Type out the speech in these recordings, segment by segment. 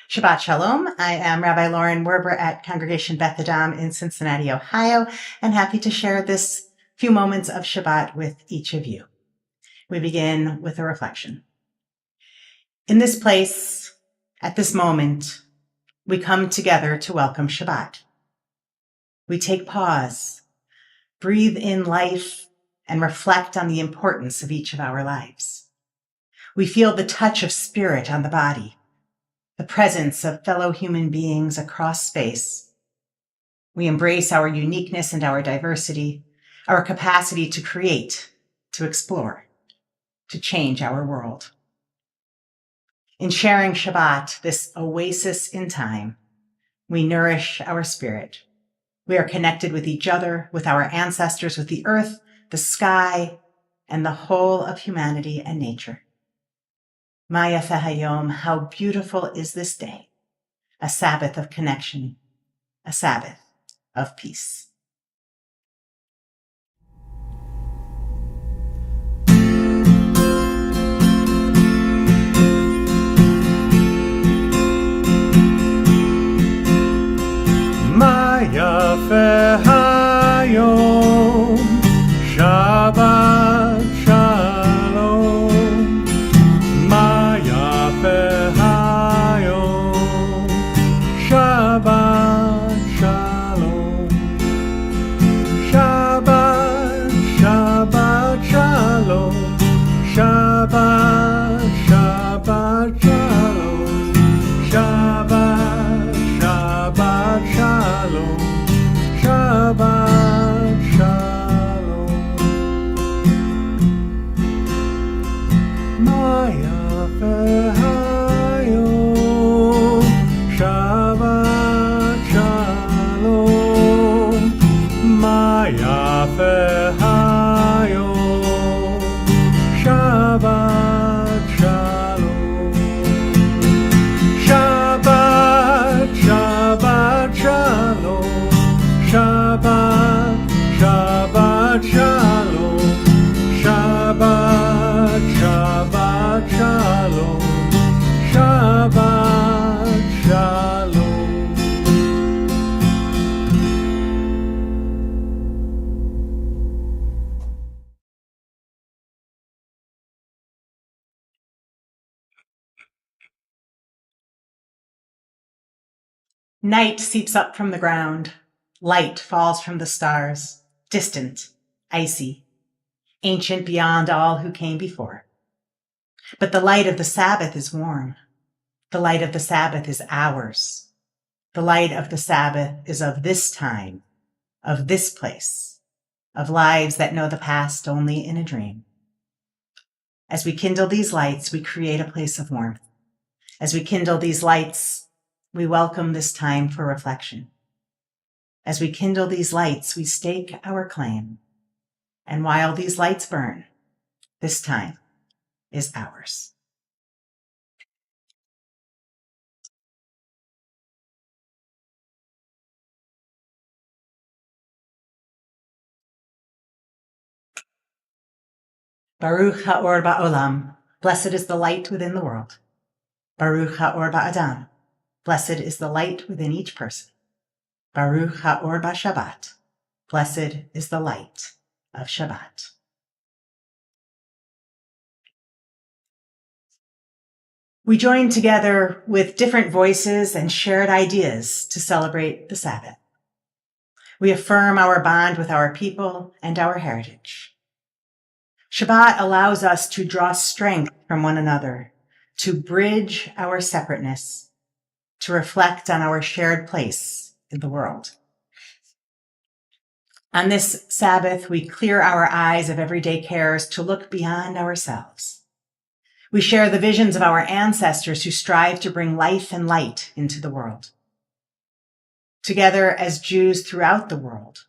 Shabbat Shalom. I am Rabbi Lauren Werber at Congregation Beth Adam in Cincinnati, Ohio, and happy to share this few moments of Shabbat with each of you. We begin with a reflection. In this place, at this moment, we come together to welcome Shabbat. We take pause, breathe in life, and reflect on the importance of each of our lives. We feel the touch of spirit on the body, the presence of fellow human beings across space. We embrace our uniqueness and our diversity, our capacity to create, to explore, to change our world. In sharing Shabbat, this oasis in time, we nourish our spirit. We are connected with each other, with our ancestors, with the earth, the sky, and the whole of humanity and nature. Ma yafeh hayom, how beautiful is this day, a Sabbath of connection, a Sabbath of peace. Ma yafeh hayom, Shabbat Shalom. Ma yafeh hayom, Shabbat Shalom. Shabbat, Shabbat Shalom. Shabbat, Shabbat Shalom. Shabbat, Shabbat Shalom. Shabbat Shalom. Ma yafeh hayom, Shabbat Shalom. Ma yafeh hayom, Shabbat Shalom. Shabbat, Shabbat Shalom. Shabbat, Shabbat Shalom. Shabbat, Shabbat Shalom. Shabbat Shalom. Night seeps up from the ground. Light falls from the stars, distant, icy, ancient beyond all who came before. But the light of the Sabbath is warm. The light of the Sabbath is ours. The light of the Sabbath is of this time, of this place, of lives that know the past only in a dream. As we kindle these lights, we create a place of warmth. As we kindle these lights, we welcome this time for reflection. As we kindle these lights, we stake our claim. And while these lights burn, this time is ours. Baruch ha'or ba'olam, blessed is the light within the world. Baruch ha'or ba'adam, blessed is the light within each person. Baruch ha'or ba'Shabbat, blessed is the light of Shabbat. We join together with different voices and shared ideas to celebrate the Sabbath. We affirm our bond with our people and our heritage. Shabbat allows us to draw strength from one another, to bridge our separateness, to reflect on our shared place in the world. On this Sabbath, we clear our eyes of everyday cares to look beyond ourselves. We share the visions of our ancestors who strive to bring life and light into the world. Together as Jews throughout the world,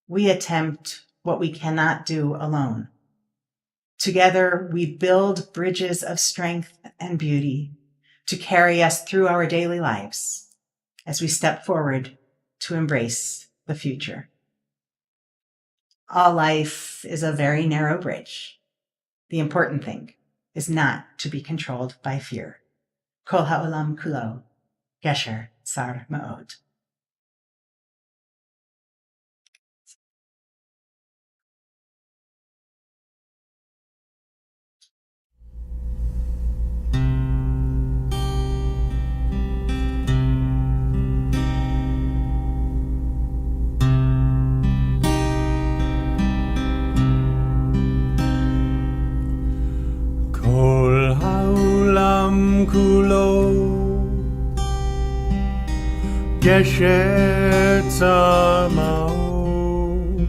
we attempt what we cannot do alone. Together, we build bridges of strength and beauty to carry us through our daily lives as we step forward to embrace the future. All life is a very narrow bridge. The important thing is not to be controlled by fear. Kol ha'olam kulo Gesher Tsar Ma'od. כל העולם כולו גשר צר מאוד,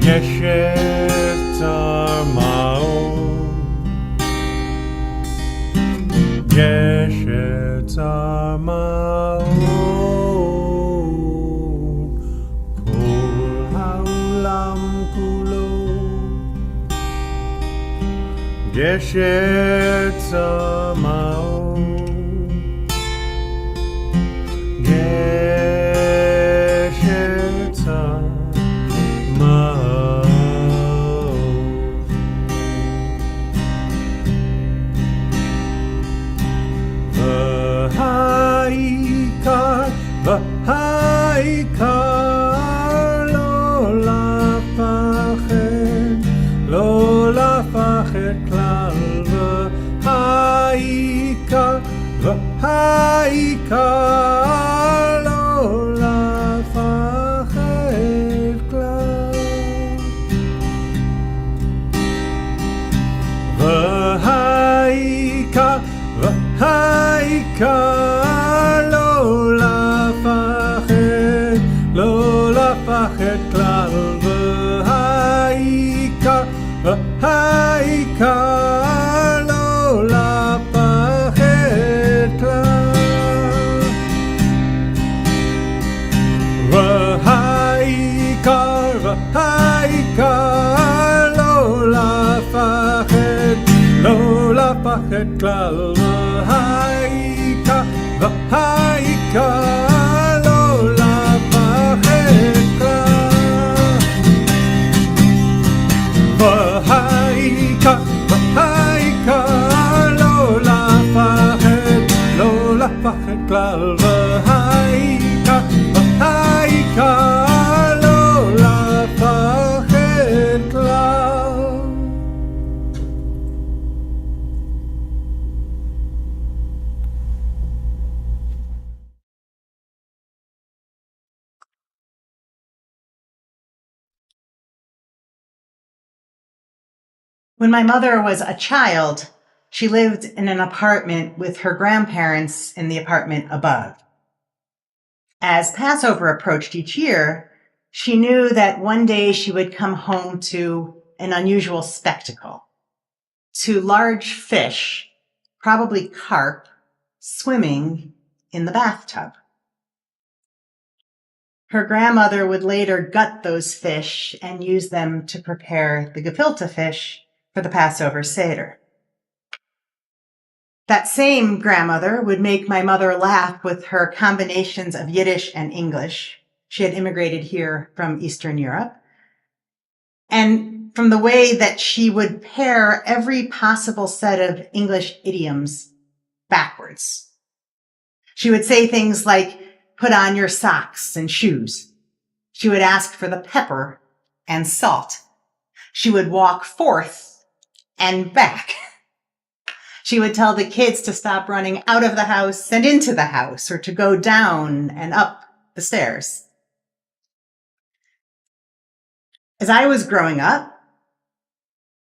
גשר צר מאוד, גשר צר מאוד. כל העולם כולו גשר צר מאוד, גשר צר מאוד. והעיקר לא לפחד, לא לפחד כלל. והעיקר לא לפחד כלל. והעיקר לא לפחד, לא לפחד כלל. והעיקר לא לפחד כלל. והעיקר לא לפחד, לא לפחד כלל. והעיקר לא לפחד כלל. והעיקר לא לפחד, לא לפחד כלל. והעיקר לא לפחד כלל. When my mother was a child, she lived in an apartment with her grandparents in the apartment above. As Passover approached each year, she knew that one day she would come home to an unusual spectacle, to large fish, probably carp, swimming in the bathtub. Her grandmother would later gut those fish and use them to prepare the gefilte fish for the Passover Seder. That same grandmother would make my mother laugh with her combinations of Yiddish and English. She had immigrated here from Eastern Europe. And from the way that she would pair every possible set of English idioms backwards. She would say things like, put on your socks and shoes. She would ask for the pepper and salt. She would walk forth and back. She would tell the kids to stop running out of the house and into the house, or to go down and up the stairs. As I was growing up,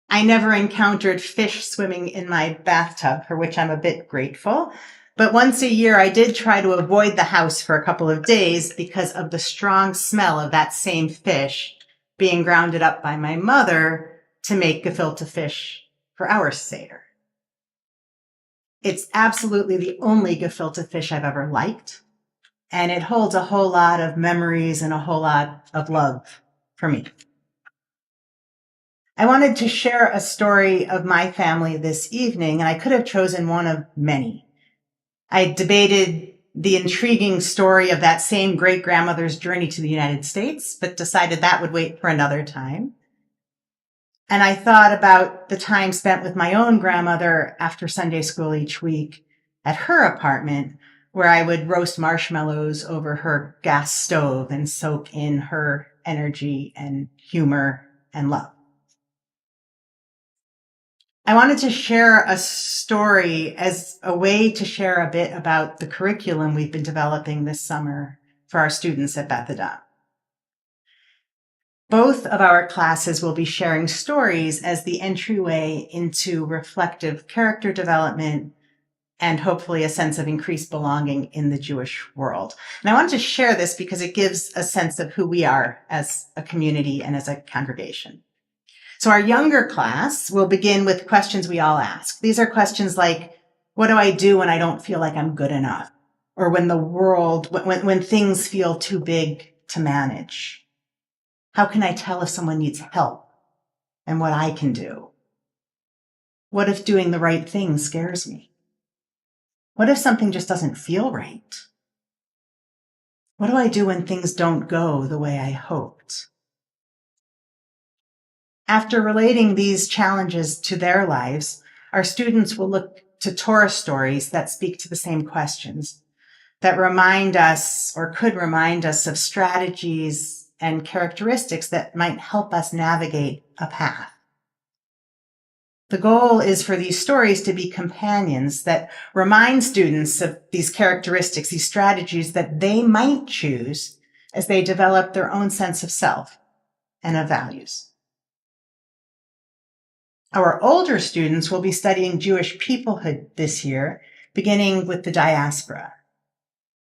I never encountered fish swimming in my bathtub, for which I'm a bit grateful. But once a year, I did try to avoid the house for a couple of days because of the strong smell of that same fish being grounded up by my mother to make gefilte fish for our Seder. It's absolutely the only gefilte fish I've ever liked, and it holds a whole lot of memories and a whole lot of love for me. I wanted to share a story of my family this evening, and I could have chosen one of many. I debated the intriguing story of that same great-grandmother's journey to the United States, but decided that would wait for another time. And I thought about the time spent with my own grandmother after Sunday school each week, at her apartment, where I would roast marshmallows over her gas stove and soak in her energy and humor and love. I wanted to share a story as a way to share a bit about the curriculum we've been developing this summer for our students at Beth Adam. Both of our classes will be sharing stories as the entryway into reflective character development and hopefully a sense of increased belonging in the Jewish world. And I wanted to share this because it gives a sense of who we are as a community and as a congregation. So our younger class will begin with questions we all ask. These are questions like, what do I do when I don't feel like I'm good enough? Or when the world, when things feel too big to manage? How can I tell if someone needs help and what I can do? What if doing the right thing scares me? What if something just doesn't feel right? What do I do when things don't go the way I hoped? After relating these challenges to their lives, our students will look to Torah stories that speak to the same questions, that remind us or could remind us of strategies and characteristics that might help us navigate a path. The goal is for these stories to be companions that remind students of these characteristics, these strategies that they might choose as they develop their own sense of self and of values. Our older students will be studying Jewish peoplehood this year, beginning with the diaspora.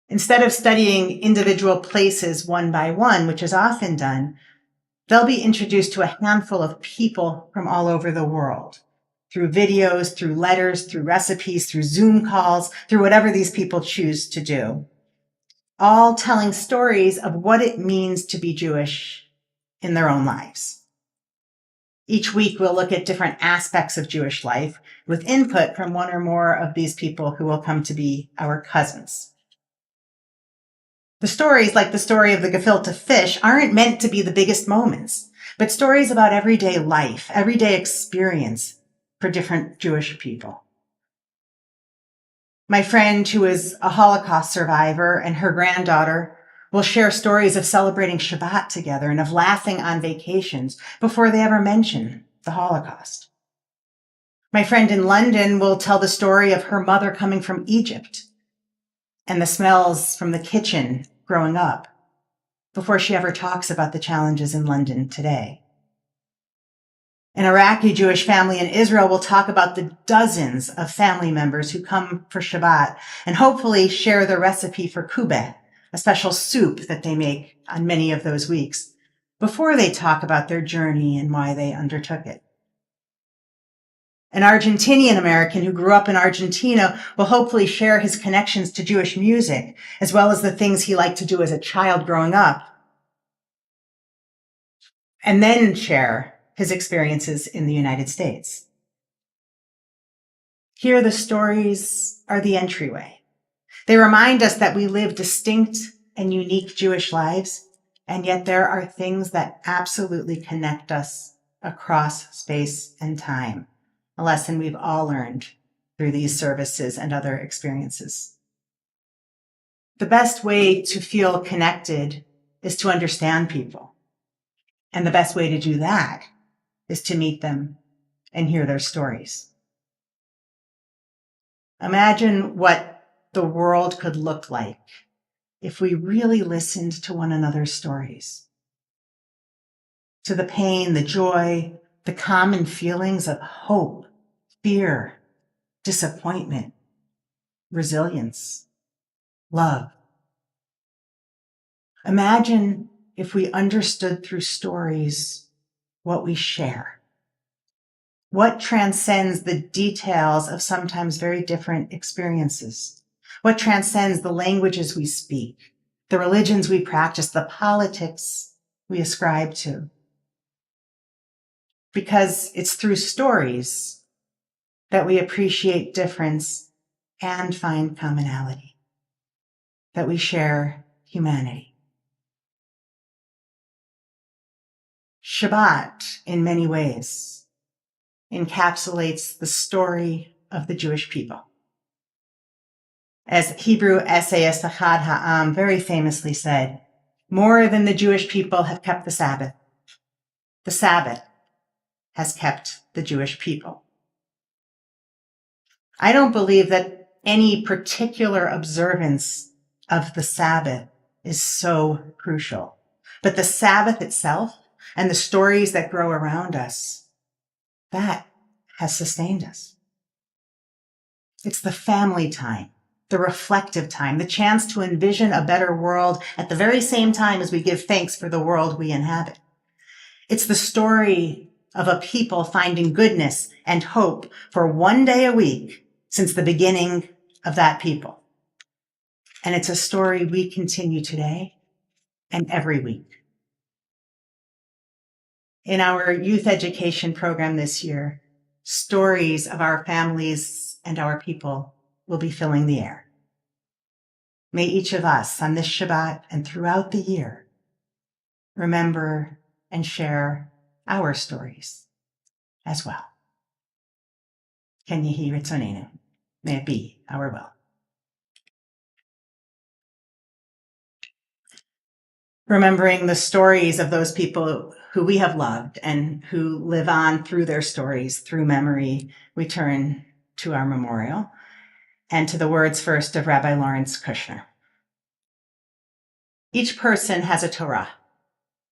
Instead of studying individual places one by one, which is often done, they'll be introduced to a handful of people from all over the world, through videos, through letters, through recipes, through Zoom calls, through whatever these people choose to do, all telling stories of what it means to be Jewish in their own lives. Each week, we'll look at different aspects of Jewish life with input from one or more of these people who will come to be our cousins. The stories, like the story of the gefilte fish, aren't meant to be the biggest moments, but stories about everyday life, everyday experience for different Jewish people. My friend, who is a Holocaust survivor, and her granddaughter will share stories of celebrating Shabbat together and of laughing on vacations before they ever mention the Holocaust. My friend in London will tell the story of her mother coming from Egypt and the smells from the kitchen growing up before she ever talks about the challenges in London today. An Iraqi Jewish family in Israel will talk about the dozens of family members who come for Shabbat and hopefully share the recipe for kubeh, a special soup that they make on many of those weeks, before they talk about their journey and why they undertook it. An Argentinian American who grew up in Argentina will hopefully share his connections to Jewish music, as well as the things he liked to do as a child growing up, and then share his experiences in the United States. Here, the stories are the entryway. They remind us that we live distinct and unique Jewish lives, and yet there are things that absolutely connect us across space and time, a lesson we've all learned through these services and other experiences. The best way to feel connected is to understand people, and the best way to do that is to meet them and hear their stories. Imagine what the world could look like if we really listened to one another's stories, to the pain, the joy, the common feelings of hope, fear, disappointment, resilience, love. Imagine if we understood through stories what we share, what transcends the details of sometimes very different experiences. What transcends the languages we speak, the religions we practice, the politics we ascribe to. Because it's through stories that we appreciate difference and find commonality, that we share humanity. Shabbat, in many ways, encapsulates the story of the Jewish people. As Hebrew essayist Achad Ha'am very famously said, more than the Jewish people have kept the Sabbath has kept the Jewish people. I don't believe that any particular observance of the Sabbath is so crucial, but the Sabbath itself and the stories that grow around us, that has sustained us. It's the family time, the reflective time, the chance to envision a better world at the very same time as we give thanks for the world we inhabit. It's the story of a people finding goodness and hope for one day a week since the beginning of that people. And it's a story we continue today and every week. In our youth education program this year, stories of our families and our people will be filling the air. May each of us on this Shabbat and throughout the year remember and share our stories as well. Ken Yehi Ritzonenu. May it be our will. Remembering the stories of those people who we have loved and who live on through their stories, through memory, we turn to our memorial and to the words first of Rabbi Lawrence Kushner. Each person has a Torah,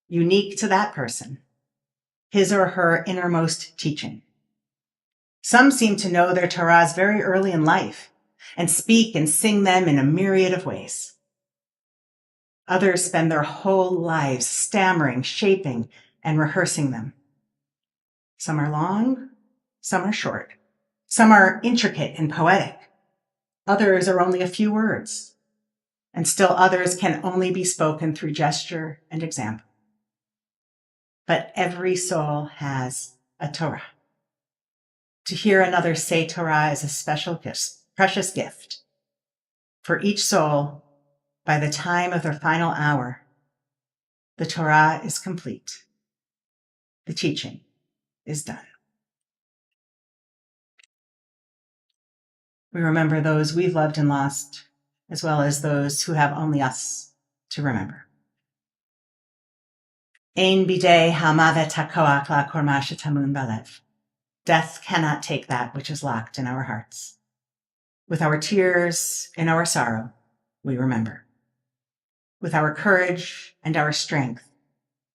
unique to that person, his or her innermost teaching. Some seem to know their Torahs very early in life and speak and sing them in a myriad of ways. Others spend their whole lives stammering, shaping, and rehearsing them. Some are long, some are short. Some are intricate and poetic. Others are only a few words. And still others can only be spoken through gesture and example. But every soul has a Torah. To hear another say Torah is a special gift, precious gift. For each soul, by the time of their final hour, the Torah is complete. The teaching is done. We remember those we've loved and lost, as well as those who have only us to remember. Ein bidei ha'mavet ha'koach la'kor ma shetamun balev. Death cannot take that which is locked in our hearts. With our tears and our sorrow, we remember. With our courage and our strength,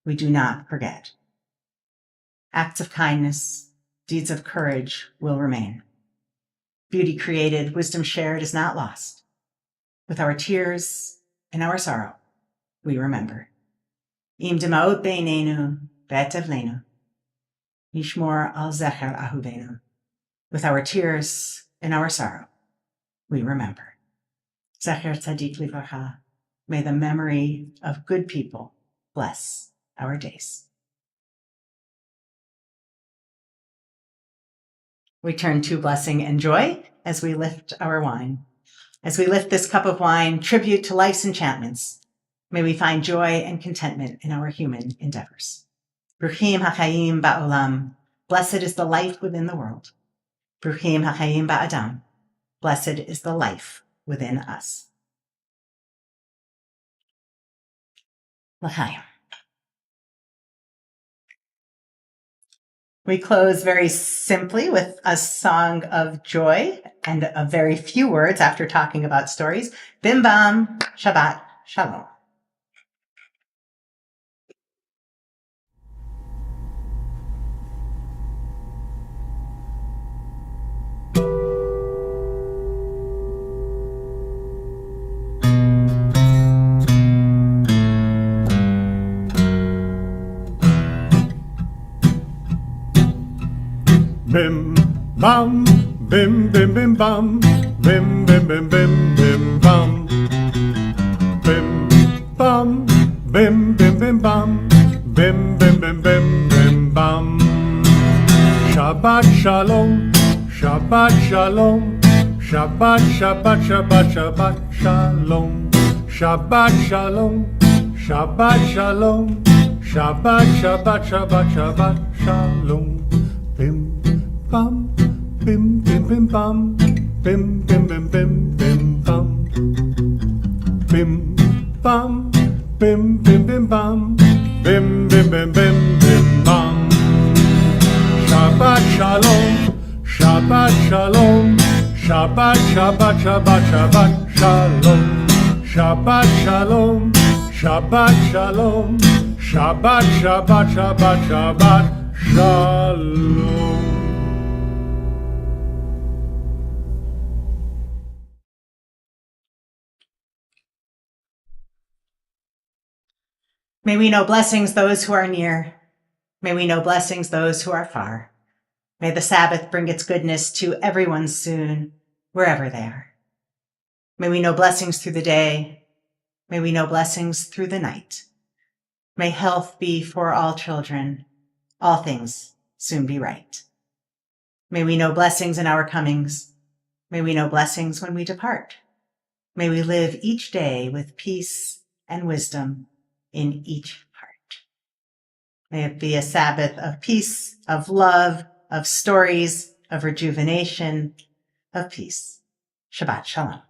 we do not forget. Acts of kindness, deeds of courage will remain. Beauty created, wisdom shared is not lost. With our tears and our sorrow, we remember. Im demaot beinenu ve'et avleinu, nishmor al zecher ahuvenu. With our tears and our sorrow, we remember. Zecher tzadik livracha. May the memory of good people bless our days. We turn to blessing and joy as we lift our wine. As we lift this cup of wine, tribute to life's enchantments, may we find joy and contentment in our human endeavors. Bruchim hachayim ba'olam. Blessed is the life within the world. Bruchim hachayim ba'adam. Blessed is the life within us. L'chaim. We close very simply with a song of joy and a very few words after talking about stories. Bim bam, Shabbat, Shalom. Bim bam, bim bim bim bam, bim bim bim bim bim bam, bim bam, bim bim bim bam, bim bim bim bim bim bam. Shabbat shalom, Shabbat shalom, Shabbat Shabbat Shabbat Shabbat shalom, Shabbat shalom, Shabbat shalom, Shabbat Shabbat Shabbat Shabbat shalom. Bim bam, bim bim bim bam, bim bim bim bim bim bam. bim bam, bim bim bim bam, bim bim bim bim bim bam. Shabbat shalom, Shabbat shalom, Shabbat Shabbat Shabbat Shabbat shalom, Shabbat shalom, Shabbat shalom, Shabbat Shabbat Shabbat Shabbat shalom. May we know blessings those who are near. May we know blessings those who are far. May the Sabbath bring its goodness to everyone soon, wherever they are. May we know blessings through the day. May we know blessings through the night. May health be for all children. All things soon be right. May we know blessings in our comings. May we know blessings when we depart. May we live each day with peace and wisdom in each heart. May it be a Sabbath of peace, of love, of stories, of rejuvenation, of peace. Shabbat Shalom.